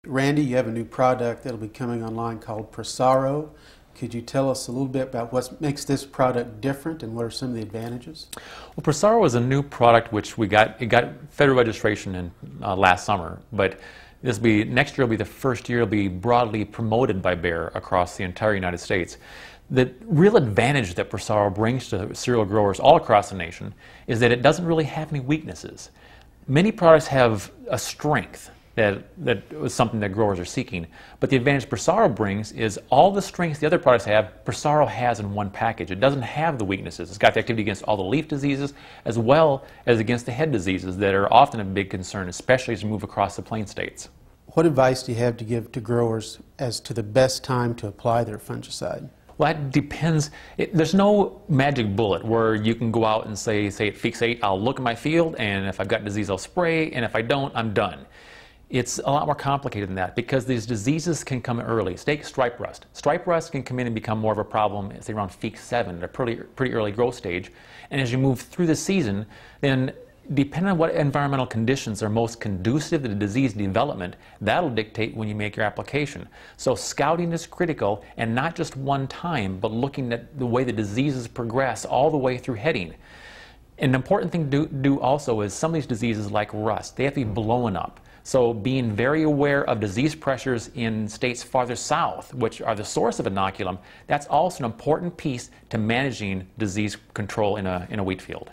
Randy, you have a new product that'll be coming online called Prosaro. Could you tell us a little bit about what makes this product different and what are some of the advantages? Well, Prosaro is a new product which it got federal registration in last summer, but next year will be the first year it'll be broadly promoted by Bayer across the entire United States. The real advantage that Prosaro brings to cereal growers all across the nation is that it doesn't really have any weaknesses. Many products have a strength that was something that growers are seeking. But the advantage Prosaro brings is all the strengths the other products have, Prosaro has in one package. It doesn't have the weaknesses. It's got the activity against all the leaf diseases as well as against the head diseases that are often a big concern, especially as you move across the plain states. What advice do you have to give to growers as to the best time to apply their fungicide? Well, that depends. There's no magic bullet where you can go out and say at week 8, I'll look at my field, and if I've got disease, I'll spray, and if I don't, I'm done. It's a lot more complicated than that because these diseases can come early. Take stripe rust. Stripe rust can come in and become more of a problem, say around week 7, at a pretty early growth stage. And as you move through the season, then depending on what environmental conditions are most conducive to the disease development, that'll dictate when you make your application. So scouting is critical, and not just one time, but looking at the way the diseases progress all the way through heading. An important thing to do also is some of these diseases like rust, they have to be blown up. So being very aware of disease pressures in states farther south, which are the source of inoculum, that's also an important piece to managing disease control in a wheat field.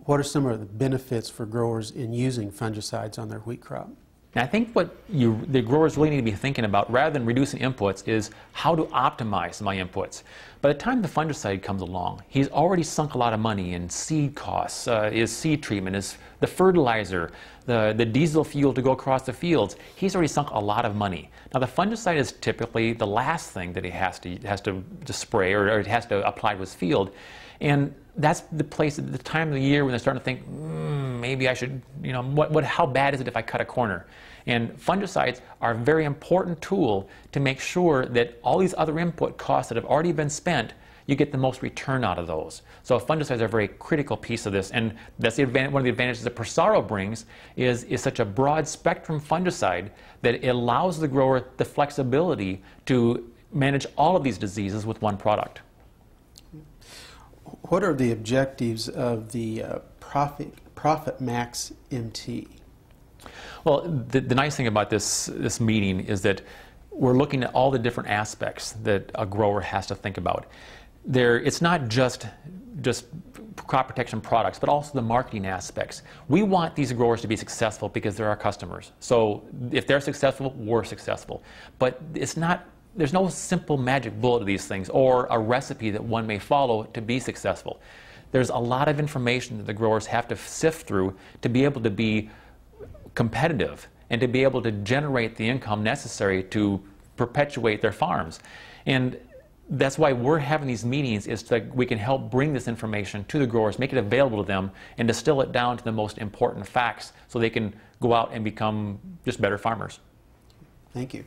What are some of the benefits for growers in using fungicides on their wheat crop? Now, I think what the growers really need to be thinking about, rather than reducing inputs, is how to optimize my inputs. By the time the fungicide comes along, he's already sunk a lot of money in seed costs, his seed treatment, the fertilizer, the diesel fuel to go across the fields. He's already sunk a lot of money. Now, the fungicide is typically the last thing that he has to spray or it has to apply to his field. And that's the place at the time of the year when they're starting to think, maybe I should, how bad is it if I cut a corner? And fungicides are a very important tool to make sure that all these other input costs that have already been spent, you get the most return out of those. So fungicides are a very critical piece of this, and that's one of the advantages that Prosaro brings is such a broad spectrum fungicide that it allows the grower the flexibility to manage all of these diseases with one product. What are the objectives of the Profit Max MT? Well, the nice thing about this meeting is that we're looking at all the different aspects that a grower has to think about. It's not just crop protection products, but also the marketing aspects. We want these growers to be successful because they're our customers. So if they're successful, we're successful. But there's no simple magic bullet to these things or a recipe that one may follow to be successful. There's a lot of information that the growers have to sift through to be able to be competitive and to be able to generate the income necessary to perpetuate their farms. And that's why we're having these meetings, is that we can help bring this information to the growers, make it available to them, and distill it down to the most important facts so they can go out and become just better farmers. Thank you.